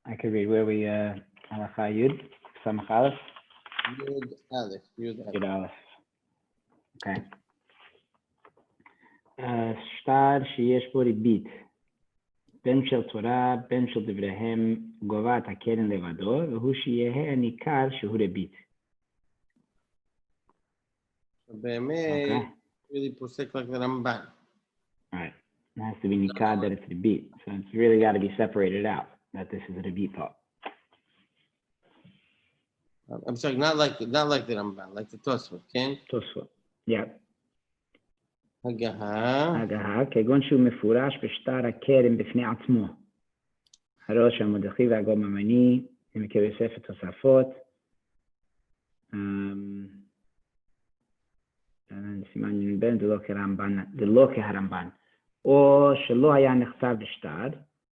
I could read where we, Halacha Yud, Samach Aleph. Yud Aleph. Yud Aleph. Okay. שטר שיש בו ריבית, בין של תורה, בין של דבריהם, גובה את הקרן לבדו, והוא שיהיה ניכר שהוא ריבית. באמת, really פוסק like the Ramban. Right. It has to be nikad that it's ribit. So it's really got to be separated out that this is a ribit thought. I'm sorry, not like the Ramban, like the Tosfot, okay? Tosfot. Yeah. הגהה. כגון שהוא מפורש בשטר הקרן בפני עצמו. הראש המודחי והגום המני, מקרב יוסף התוספות. סימן י"ב זה לא כהרמב"ן. או שלא היה נכתב בשטר,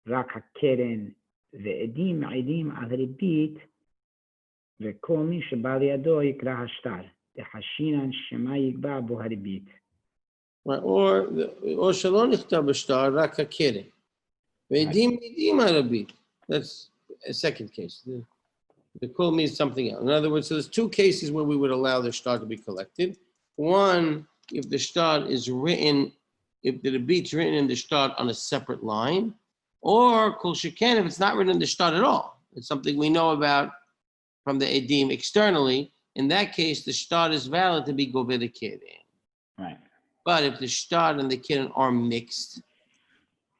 רק הקרן ועדים מעידים על ריבית, וכל מי שבא לידו יקרא השטר, דחשינן שמה יגבה בו הריבית. או שלא נכתב בשטר, רק הקרן. ועדים מעידים על הריבית. That's a second case. The call means something else. In other words, so there's two cases where we would allow the shtar to be collected. One, if the shtar is written, if the rebit's written in the shtar on a separate line, or kol sheken, if it's not written in the shtar at all. It's something we know about from the edim externally. In that case, the shtar is valid to be goveh the keren. Right. But if the shtar and the keren are mixed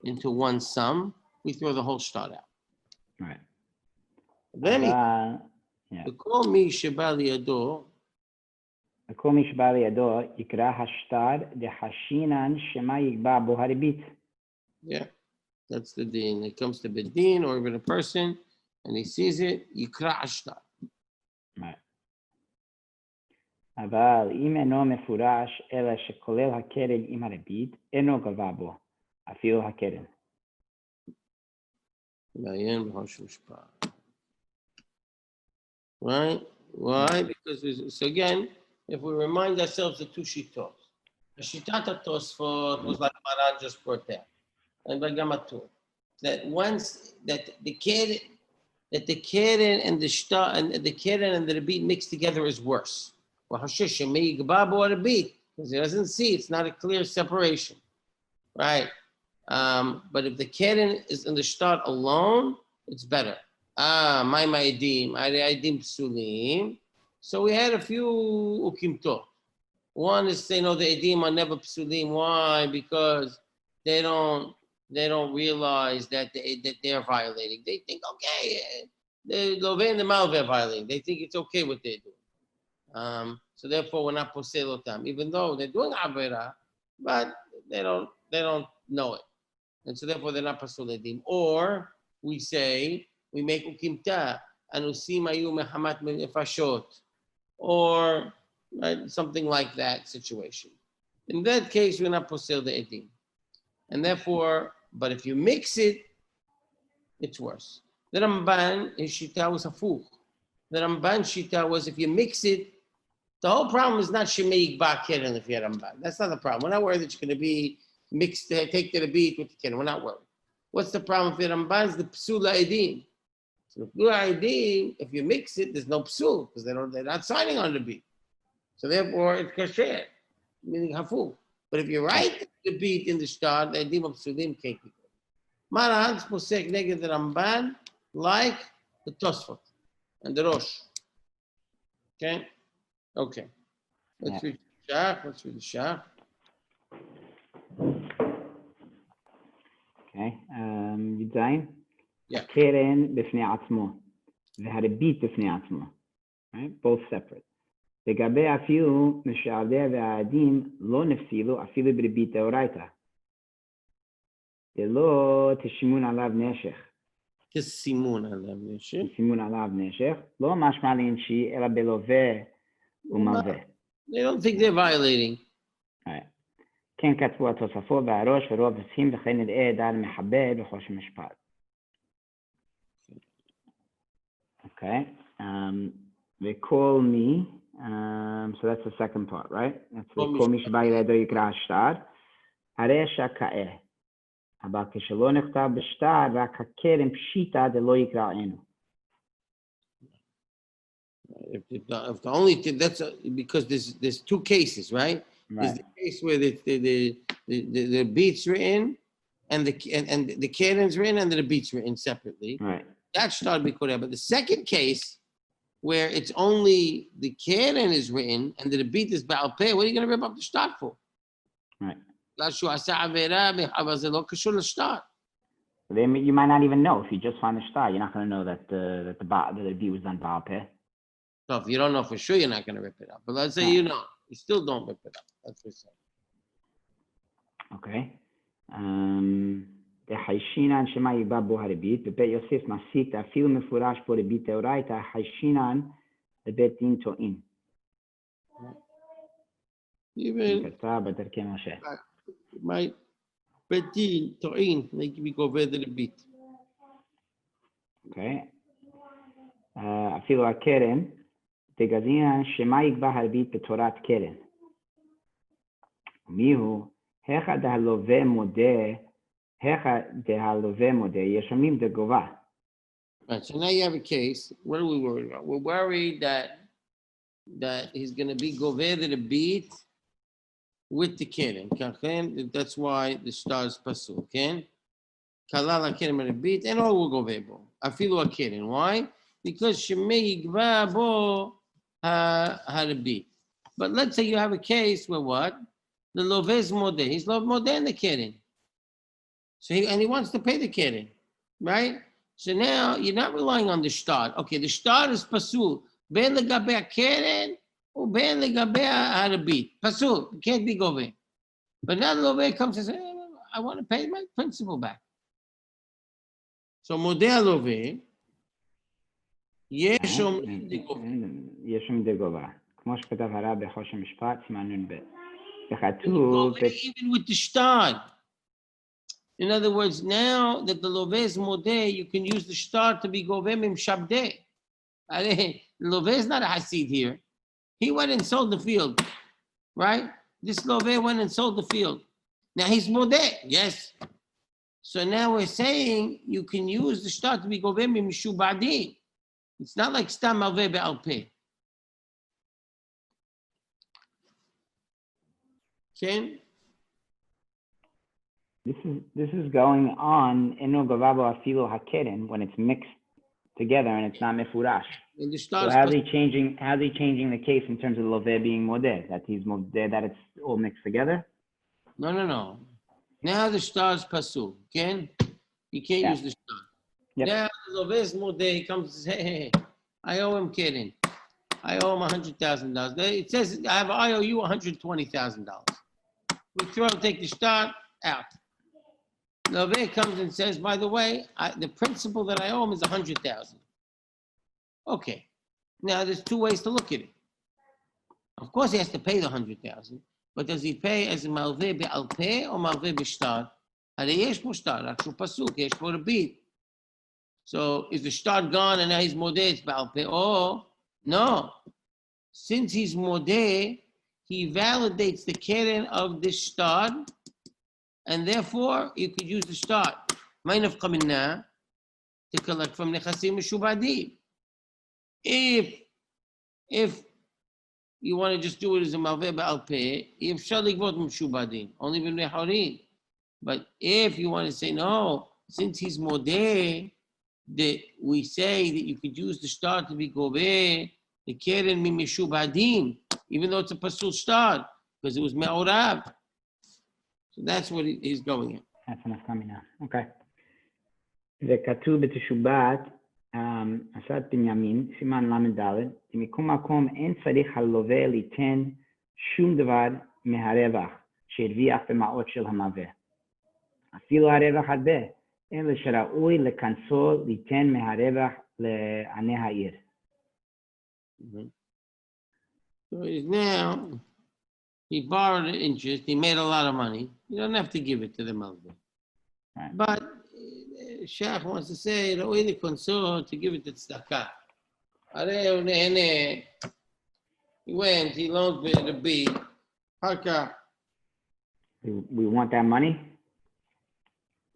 into one sum, we throw the whole shtar out. Right. Then the call me sheba liyado. כל מי שבא לידו יקרא השטר דחשינן שמה יגבה בו הריבית. Yeah, that's the din. It comes to bedin or even a person and he sees it, יקרא השטר. Right. אבל אם אינו מפורש אלא שכולל הקרן עם הריבית, אינו גבה בו, אפילו הקרן. מעיין בהושפע. Right? Why? Because so again, if we remind ourselves the two shitot, the shitat Tosfot was like Maran just brought down, and Bagamatur, that once that the keren and the shtar and the keren and the rebit mixed together is worse. Because he doesn't see, it's not a clear separation, right? But if the keren is in the shtar alone, it's better. My edim psulim. So we had a few ukimtot. One is saying, no, the edim are never psulim. Why? Because they don't realize that they're violating. They think, okay, the loveh and the malveh are violating. They think it's okay what they're doing. So therefore, we're not posel otam, even though they're doing avera, but they don't know it, and so therefore they're not posel edim. Or we say we make ukimta anusim ayu mehamat nefashot. Or right, something like that situation. In that case, we're not posel the edim. And therefore, but if you mix it, it's worse. The Ramban, his shita was hafuch. The Ramban shita was if you mix it, the whole problem is not shemei yigba keren if you had Ramban. That's not the problem. We're not worried that you're going to be mixed, take the beat with the keren. We're not worried. What's the problem if the Ramban is the psula edim? So if you mix it, there's no psul because they're not signing on the beat. So therefore, it's kasher, meaning hafu. But if you write the beat in the shtar, the edim of psulim can't be good. Maran's posek neged the Ramban like the Tosfot and the Rosh. Okay. Let's read the Shach. Okay. Yudzayin. Yeah. הקרן בפני עצמו, והריבית בפני עצמו, right? Both separate. לגבי אפילו משעבדיה והעדים לא נפסילו אפילו בריבית דאורייתא. דלא תשימון עליו נשך. תשימון עליו נשך. לא משמע לאנשי אלא בלווה ומלווה. They don't think they're violating. Right. כן כתבו התוספות והראש ורוב הסים וכן נראה דל מחבר בחוש משפט. Okay, they call me, so that's the second part, right? That's they call me Shabai Ledo Yikra Ashtar. Haresha Ka'eh. אבל כשלא נכתב בשטר, רק הקרן פשיטה דלא יקראנו. If the only that's because there's two cases, right? There's the case where the beats written and the canon's written and the beats written separately. Right. That should be correct. But the second case where it's only the canon is written and the beat is Baal Peh, what are you going to rip up the start for? Right. Then you might not even know if you just find the star. You're not going to know that the beat was done Baal Peh. So if you don't know for sure, you're not going to rip it up. But let's say you know, you still don't rip it up. That's what we're saying. Okay. החיישינן שמה יגבה בו הרבית, בבית יוסף מסית אפילו מפורש בו רבית דאורייתא, החיישינן לבית דין טוען. כתב בדרכי משה. בית דין טוען, we go over the רבית. אוקיי. אפילו הקרן, דגזינן שמה יגבה הרבית בתורת קרן. מיהו, היכא דהלווה מודה, Right, so now you have a case. What are we worried about? We're worried that he's going to be gover the beat with the keren. That's why the star is pasul. Okay? Kalala keren the beat and all will gover bo. Afilu a keren. Why? Because shemei yigva bo had a beat. But let's say you have a case where what? The lovez modeh. He's lov modeh in the keren. So he wants to pay the keren, right? So now you're not relying on the start. Okay, the start is pasul. Ben legabe keren or ben legabe harabit. Pasul, it can't be gove. But now the love comes and says, I want to pay my principal back. So modeh love, yeshom de gova. כמו שכתב הרב בחוש המשפט, סימן נ"ב. Even with the start. In other words, now that the lovez modeh, you can use the star to be govem im shabdeh. The loveh is not a hasid here. He went and sold the field, right? This loveh went and sold the field. Now he's modeh, yes. So now we're saying you can use the star to be govem im shubadi. It's not like stam alveh be'al peh. Okay? This is going on in Gavabo Afilo Hakeren when it's mixed together and it's not mefurash. So how's he changing the case in terms of Loveh being modeh, that he's modeh, that it's all mixed together? No. Now the star's pasul. You can't use the star. Yep. Now the Loveh is modeh, he comes and says, hey, I owe him keren. I owe him $100,000. It says I owe you $120,000. We take the star out. Loveh comes and says, by the way, the principal that I owe him is $100,000. Okay. Now there's two ways to look at it. Of course, he has to pay the $100,000, but does he pay as a malveh be'al peh or malveh b'shtar? Hare yesh bo shtar, akshu pasuk, yesh bo rebit. So is the shtar gone and now he's modeh, it's be'al peh? Oh, no. Since he's modeh, he validates the keren of this shtar, and therefore, you could use the start. To collect from Nechasim Meshubadi. If you want to just do it as a Malveh Ba'al Peh, if Shaligvot Meshubadi, only B'nei Harim. But if you want to say, no, since he's Modeh, that we say that you could use the start to be Goveh, the Keren Mi Meshubadim, even though it's a Pasul start, because it was Me'orab. So that's what he's going in. That's enough coming now. Okay. וכתוב בתשובת, עשת בנימין, סימן ל"ד, במקום מקום אין צריך הלווה ליתן שום דבר מהרווח שהרוויח במעות של המלווה. אפילו הרווח הרבה, אלא שראוי לכנסו ליתן מהרווח לעני העיר. So now, he borrowed interest, he made a lot of money. You don't have to give it to the Malveh. Right. But Shach wants to say, ראוי לכנסו to give it to tzedakah. הרי הוא נהנה, he went, he loaned me the beat. אחר כך. We want that money?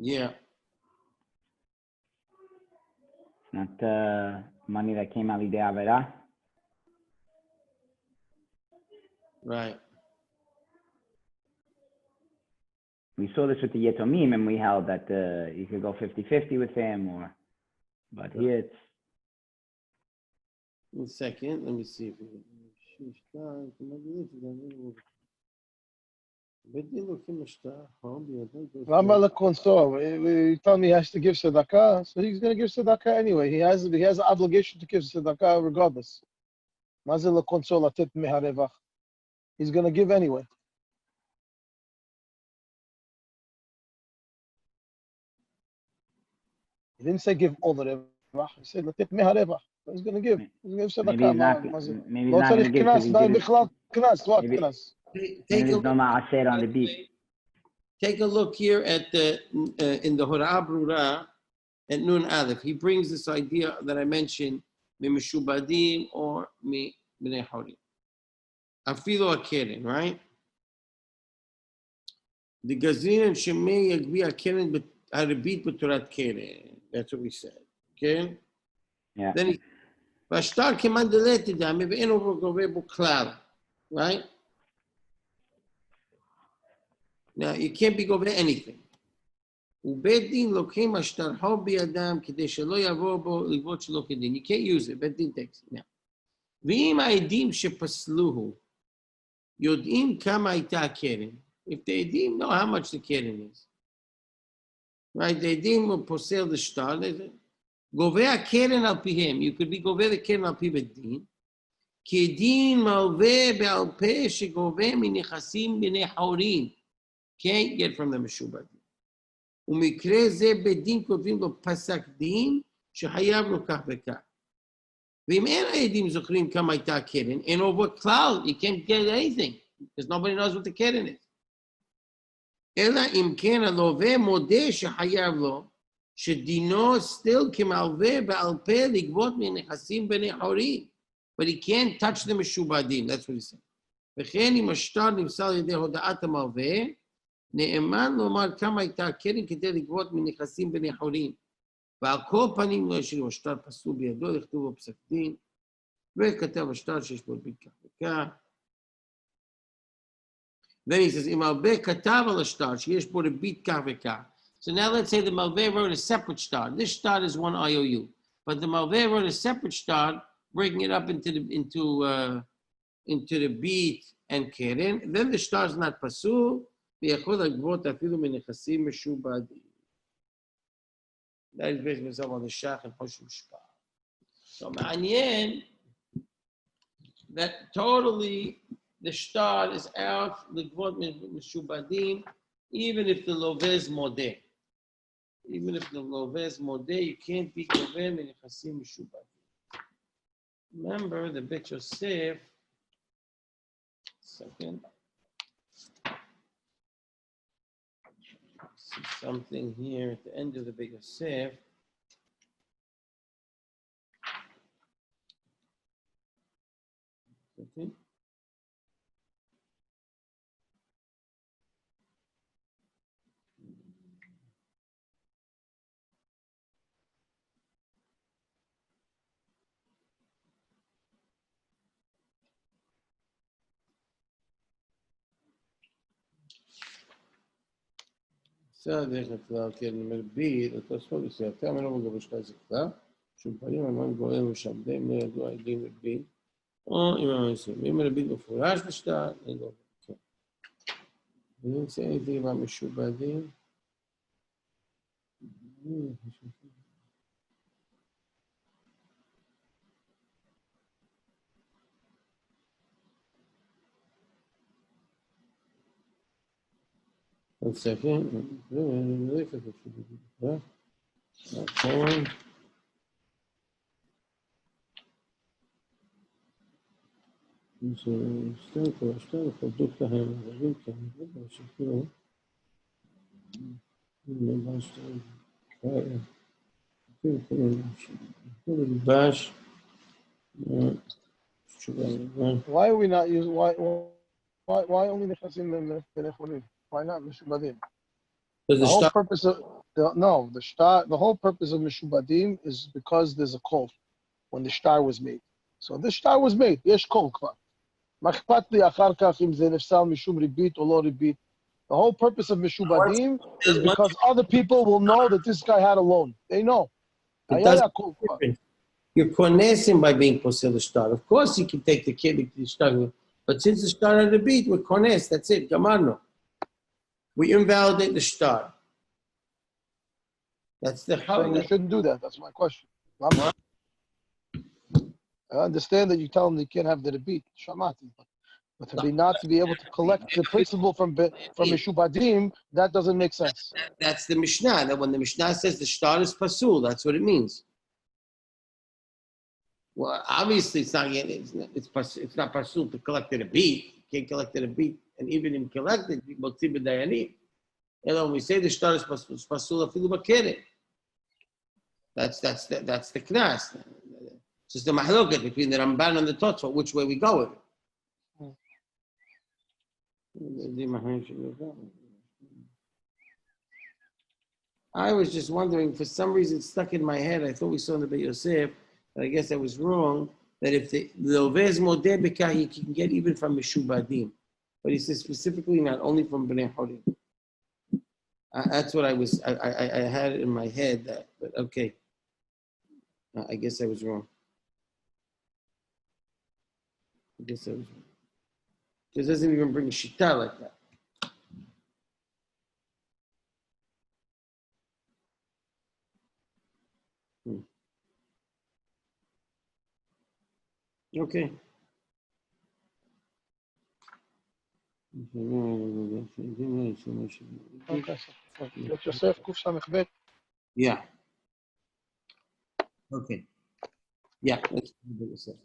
Yeah. Not money that came out of the Avera. Right. We saw this with the Yetomim, and we held that you could go 50-50 with him, but here it's... 1 second, let me see if Lama lekonsor. He told me he has to give tzedakah, so he's going to give tzedakah anyway. He has an obligation to give tzedakah regardless. Mazel lekonsor latet meharevach. He's going to give anyway. He didn't say give all the revach. He said latet meharevach. He's going to give. He's going to give tzedakah. Maybe he's not going to give because he didn't... What knas? Take a look here at the in the Horah Brura at Nun Aleph. He brings this idea that I mentioned, mishubadim or bnei horim. Afilo akeren, right? The gazrin and shemei yagbi akeren haribit b'torat keren. That's what we said. Okay. Yeah. Then he vashtar keman deletida meve'eno v'goveh klal, right? Now, you can't be over anything. You can't use it. בית דין takes it. Now, ואם העדים שפסלוהו יודעים כמה הייתה הקרן, if the עדים know how much the קרן is, right, the עדים will פוסל the שטר, גובה הקרן על פיהם, you could be גובה the קרן על פי בית דין, כדין מלווה בעל פה שגובה מנכסים בני חורין, can't get from the משובדים. ומקרה זה בדין כותבים לו פסק דין שחייב לו כך וכך. ואם אין העדים זוכרים כמה הייתה הקרן, אין over cloud, you can't get anything, because nobody knows what the קרן is. אלא אם כן הלווה מודה שחייב לו, שדינו still כמלווה בעל פה לגבות מנכסים בני חורין. But he can't touch the משובדים, that's what he said. וכן אם השטר נמסר על ידי הודעת המלווה, נאמן לומר כמה הייתה הקרן כדי לגבות מנכסים בני חורין. ועל כל פנים לא ישאיר השטר פסול בידו, לכתוב בפסק דין, וכתב השטר שיש בו ריבית כך וכך. Then he says, אם מלווה כתב על השטר שיש בו ריבית כך וכך. So now let's say the מלווה wrote a separate star. This star is one IOU. But the מלווה wrote a separate star, breaking it up into the beat and keren. Then the star is not pasul. ויכול לגבות אפילו מנכסים משובדים. That is basically some of the shach and hosh mishpah. So מעניין that totally the star is out לגבות משובדים, even if the lovez modeh. Even if the lovez modeh, you can't be גובה מנכסים משובדים. Remember the Bet Yosef. Second. Something here at the end of the Bet Yosef. Okay. דרך הכלל, כן, מרבית, התוספות בסייעתם, אינו מגבש חזק כלל, שום פנים, אמן גואל ושעבדם, לא ידוע עדים מרבית, או אם המסוים. אם מרבית מפורש בשטר, אני לא יודע. אני רוצה עדים המשובדים. One second. Why are we not using? Why only נכסים בני חורין? Why not משובדים? The whole purpose of The whole purpose of Mishubadim is because there's a kol when the shtar was made. So this shtar was made. Yesh kol kvar. מה אכפת לי אחר כך אם זה נפסל משום ריבית או לא ריבית? The whole purpose of Mishubadim is because other people will know that this guy had a loan. They know. It does different. You're konesim by being posel shtar. Of course, you can take the kid to shtar, but since the shtar had a beat, we're kones. That's it. Gamarno. We invalidate the shtar. That's the how. So we shouldn't do that. That's my question. I understand that you tell them they can't have the rebit, shamati, but to be not to be able to collect the principal from Mishubadim, that doesn't make sense. That's the Mishnah. That when the Mishnah says the shtar is pasul, that's what it means. Well, obviously it's not pasul to collect the rebit. You can't collect the rebit, and even in collected, people tibud dayanim. And when we say the shtar is pasul, afilu bakeret. That's the knas. It's just the mahloket between the Ramban and the Tosfot, which way we go with it. I was just wondering, for some reason it stuck in my head, I thought we saw in the Bet Yosef, but I guess I was wrong, that if the Ovez Modeh Bekah, he can get even from Mishubadim. But he says specifically not only from Bnei Horim. That's what I had in my head, but okay. I guess I was wrong. Because it doesn't even bring shita like that. Okay. Okay. Bet Yosef, Kuf Samech Bet. Yeah. Okay. Yeah. Let's do Bet Yosef.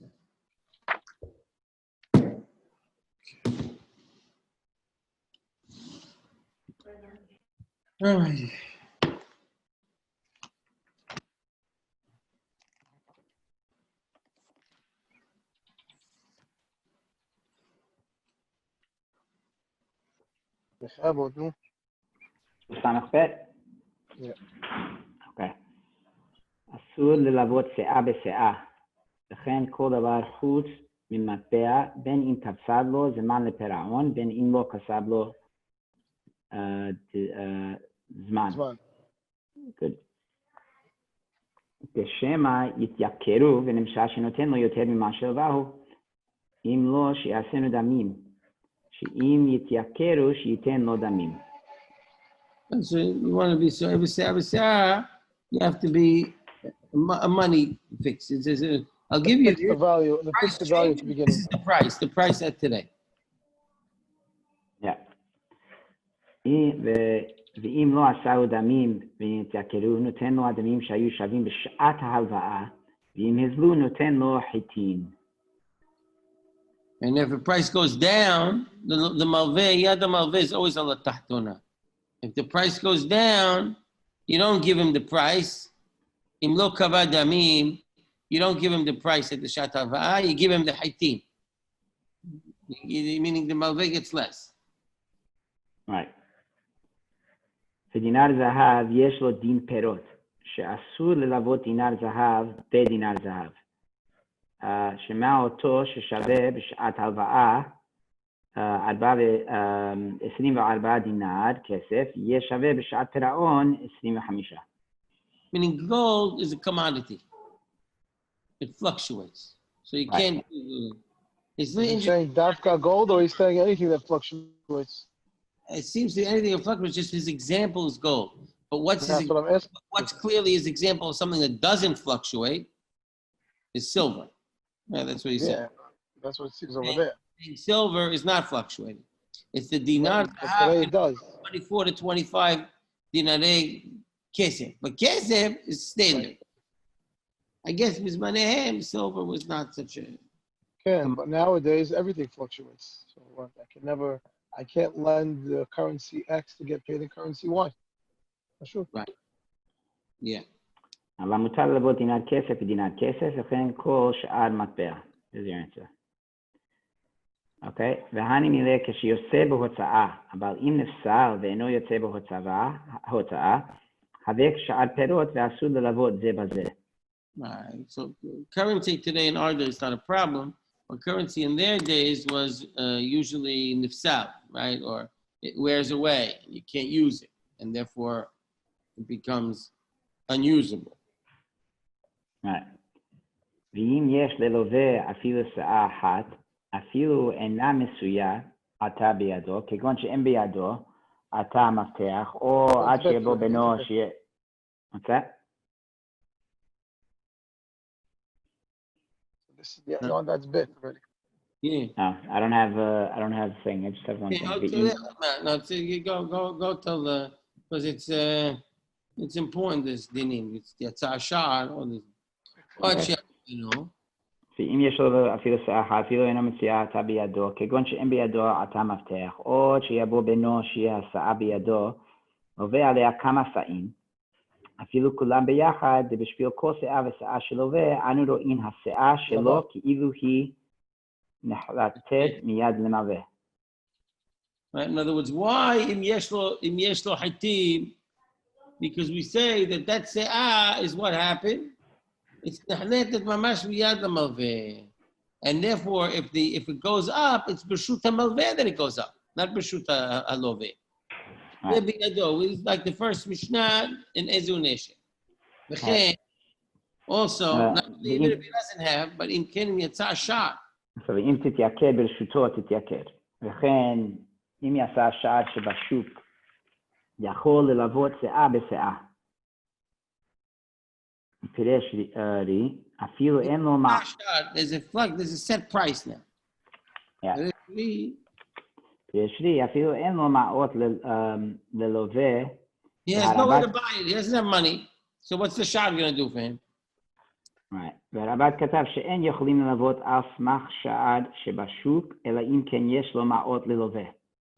All right. בכבוד, נו. סמך ב'? אוקיי. אסור ללוות שאה בשאה, וכן כל דבר חוץ ממטבע, בין אם תפסד לו זמן לפירעון, בין אם לא כסב לו זמן. Good. כשמא יתייקרו ונמשך שנותן לו יותר ממה שלווהו, אם לא שיעשינו דמים, שאם יתייקרו שייתן לו דמים. So you want to be so every you have to be a money fix. I'll give you the value. The fix the value at the beginning. This is the price. The price at today. Yeah. ואם לא עשהו דמים ונתייקרו, נותן לו הדמים שהיו שווים בשעת ההלוואה, ואם הזלו, נותן לו חיטין. And if the price goes down, the malveh, yad malveh is always al tahtona. If the price goes down, you don't give him the price. Im lo kavah damim, you don't give him the price at the shat halva'ah, you give him the hitin. Meaning the malveh gets less. Right. ודינר זהב יש לו דין פירות, שאסור ללוות דינר זהב בדינר זהב. שמה אותו ששווה בשעת הלוואה 24 דינר כסף, יהיה שווה בשעת פירעון 25. Meaning gold is a commodity. It fluctuates. So you can't... Is he saying Dafka gold or he's saying anything that fluctuates? It seems to be anything that fluctuates, just his example is gold. But what's clearly his example of something that doesn't fluctuate is silver. Yeah, that's what he said. Yeah, that's what it seems over there. Silver is not fluctuating. It's the dinar. Today it does. 24 to 25 dinare kesef. But kesef is standard. Right. I guess bizmanehem, silver was not such a... But nowadays everything fluctuates. So I can't lend the currency X to get paid in currency Y. That's true. Right. Yeah. אבל מותר ללוות דינר כסף ודינר כסף, וכן כל שאר מטבע. Here's your answer. אוקיי? והני מילא כשיוצא בהוצאה, אבל אם נפסל ואינו יוצא בהוצאה, הבק שאר פירות ואסור ללוות זה בזה. Right. So currency today in our day is not a problem, but currency in their days was usually nifsal, right? Or it wears away, and you can't use it, and therefore it becomes unusable. Right. ואם יש ללווה אפילו שאה אחת, אפילו אינה מסויה עתה בידו, כגון שאין בידו עתה המפתח, או עד שיבוא בנו שיהיה... Okay? No, that's bit already. Yeah. I don't have a thing. I just have one thing. No, you go tell the, because it's important, this dinim. It's the Atzah or the, you know. ואם יש לו אפילו שאה אחת, אפילו אינו מציאה עתה בידו, כגון שאין בידו עתה מפתח, או שיבוא בנו שיהיה השאה בידו, לווה עליה כמה שאים, אפילו כולם ביחד, ובשביל כל שאה ושאה שלווה, אנו רואים השאה שלו כאילו היא נחלטת מיד למלווה. In other words, why im yesh lo hatim? Because we say that se'ah is what happened. It's nahletet mamash miyad l'malveh, and therefore, if it goes up, it's b'shut ha'malveh that it goes up, not b'shut ha'loveh. It's like the first Mishnah in Ezu Neshek. Also, even if he doesn't have, but in Kenim Yatzah Shah. So אם תתייקר ברשותו, תתייקר. וכן, אם יעשה השער שבשוק, יכול ללוות שאה בשאה. פירש לי, אפילו אין לו מה... There's a set price now. Yeah. פירש לי, אפילו אין לו מעות ללווה. He has no way to buy it. He doesn't have money. So what's the shah going to do for him? Right. והרב"ד כתב שאין יכולים ללוות על סמך שער שבשוק, אלא אם כן יש לו מעות ללווה.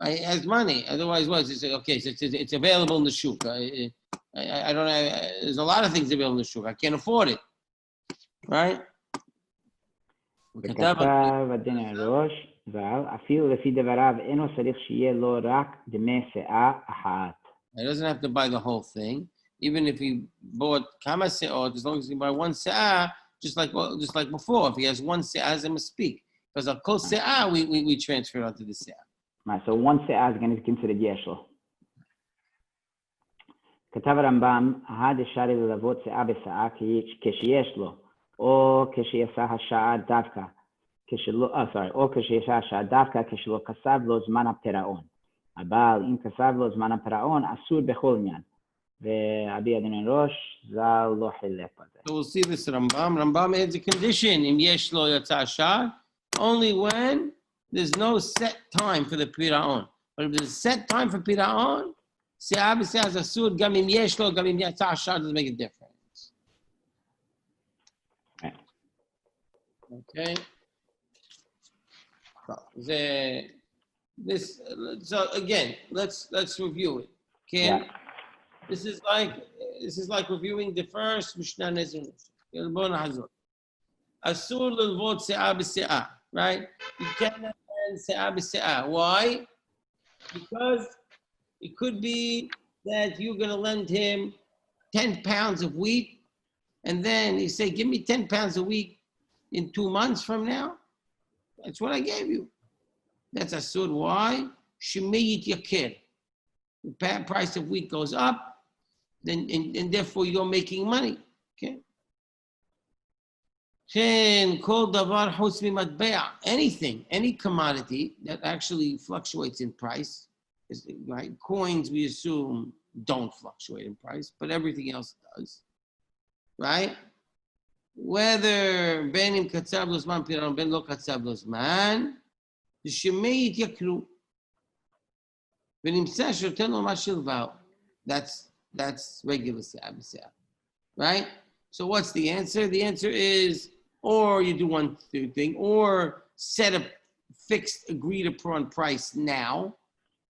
He has money. Otherwise, what? Okay, so it's available in the shuk. I don't know. There's a lot of things available in the shuk. I can't afford it. Right? וכתב הדין הראש, אבל אפילו לפי דבריו אינו צריך שיהיה לו רק דמי שאה אחת. He doesn't have to buy the whole thing. Even if he bought kama se'ot, as long as he buy one se'ah, just like before, if he has one se'ah, as a speak. Because a kol se'ah, we transfer onto the se'ah. Right, so one se'ah is going to be considered yesh lo. כתב הרמב"ם, הדשארי ללוות שאה בשאה כשיש לו, או כשיעשה השעה דווקא, או כשיעשה השעה דווקא כשלא כסב לו זמן הפירעון. אבל אם כסב לו זמן הפירעון, אסור בכל עניין. ואבי הדין ראש, ז"ל לא חילק בזה. So we'll see this Rambam. Rambam adds a condition, אם יש לו יצא השעה, only when there's no set time for the pira'on. But if there's a set time for pira'on, se'ah b'se'ah is asur, gam im yesh lo, gam im yatsa ashar, doesn't make a difference. Okay? So again, let's review it. Okay? Yeah. This is like reviewing the first Mishnah Nezun. Asur l'lvot se'ah b'se'ah. Right? You cannot lend se'ah b'se'ah. Why? Because it could be that you're going to lend him 10 pounds of wheat, and then you say, give me 10 pounds of wheat in 2 months from now. That's what I gave you. That's asur. Why? Shemiyit yakir. The price of wheat goes up, then and therefore you're making money. Okay? Anything, any commodity that actually fluctuates in price, right? Coins, we assume, don't fluctuate in price, but everything else does, right? Whether benim katsav lozman piran ben lo katsav lozman, the shemei yityakru. V'nimsa shoten lo mashilvau. That's regular se'ah, right? So what's the answer? The answer is, or you do one thing, or set a fixed, agreed upon price now,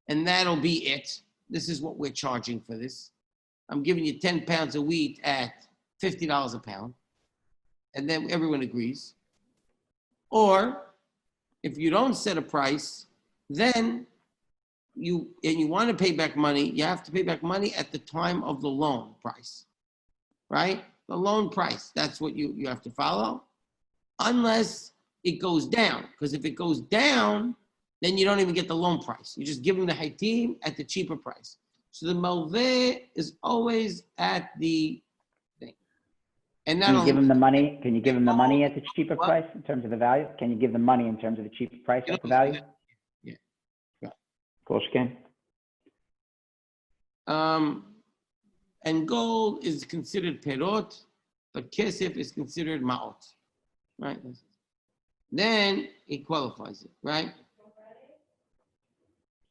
and that'll be it. This is what we're charging for this. I'm giving you 10 pounds of wheat at $50 a pound, and then everyone agrees. Or if you don't set a price, then you want to pay back money, you have to pay back money at the time of the loan price, right? The loan price, that's what you have to follow, unless it goes down. Because if it goes down, then you don't even get the loan price. You just give them the Haitim at the cheaper price. So the Malveh is always at the thing. And not Can you only give them the money? Can you give them the money at the cheaper What? price in terms of the value? Can you give them money in terms of the cheaper price at the value? Yeah. Of course you can. And gold is considered perot, but kesef is considered ma'ot, right? Then he qualifies it, right?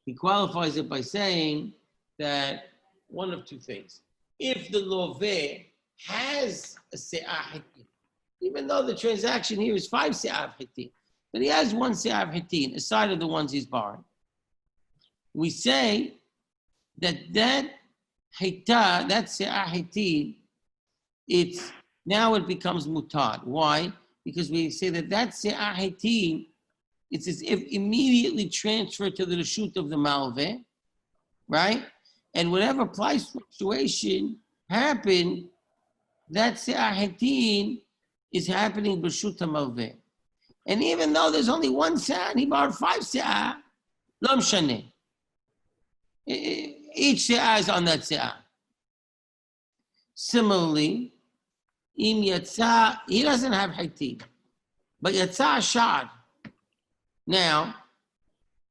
He qualifies it by saying that one of two things. If the loveh has a se'ah hitin, even though the transaction here is 5 se'ah hitin, but he has 1 se'ah hitin aside of the ones he's borrowing, we say that hita, that se'ah hitin, it becomes mutad. Why? Because we say that se'ah hitin, it's as if immediately transferred to the reshut of the malveh, right? And whatever price fluctuation happened, that se'ah hitin is happening b'reshut malveh. And even though there's only 1 se'ah and he borrowed 5 se'ah, lo mshaneh. Each se'ah is on that se'ah. Similarly, im yatsa, he doesn't have hitin, but yatsa shad. Now,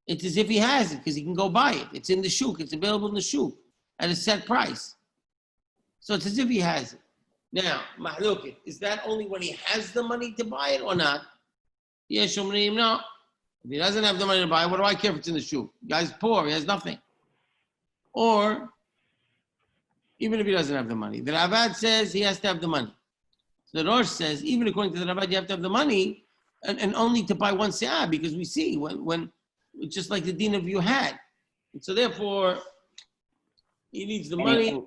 it's as if he has it because he can go buy it. It's in the shuk. It's available in the shuk at a set price. So it's as if he has it. Now, mahlukit, is that only when he has the money to buy it or not? Yes, Shomrim, no. If he doesn't have the money to buy it, what do I care if it's in the shuk? The guy's poor. He has nothing. Or, even if he doesn't have the money, the Ravad says he has to have the money. So the Rosh says, even according to the Ravad, you have to have the money and only to buy 1 se'ah, because we see when just like the din of you had. And so therefore, he needs the money.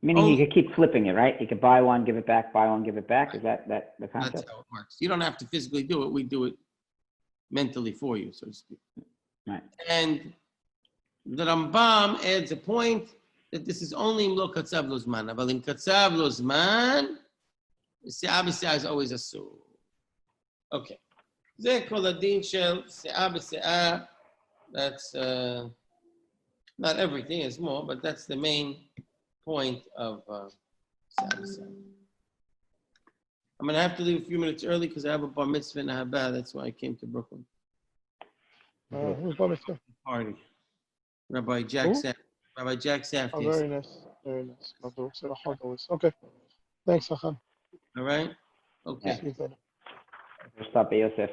Meaning he could keep flipping it, right? He could buy one, give it back, buy one, give it back. Is that the concept? That's how it works. You don't have to physically do it. We do it mentally for you, so to speak. Right. And the Rambam adds a point that this is only im lo katzav lo zman. But im katzav lo zman, se'ah b'se'ah is always asur. Okay. Ze kol adin shel se'ah b'se'ah. That's not everything, it's more, but that's the main point of se'ah b'se'ah. I'm going to have to leave a few minutes early because I have a bar mitzvah in Haba. That's why I came to Brooklyn. Who's bar mitzvah? Party. Rabbi Jack Safdie. Rabbi Jack Safdie. Oh, very nice. Very nice. Okay. Thanks, Achan. All right? Okay. See you later. Tur Bet Yosef.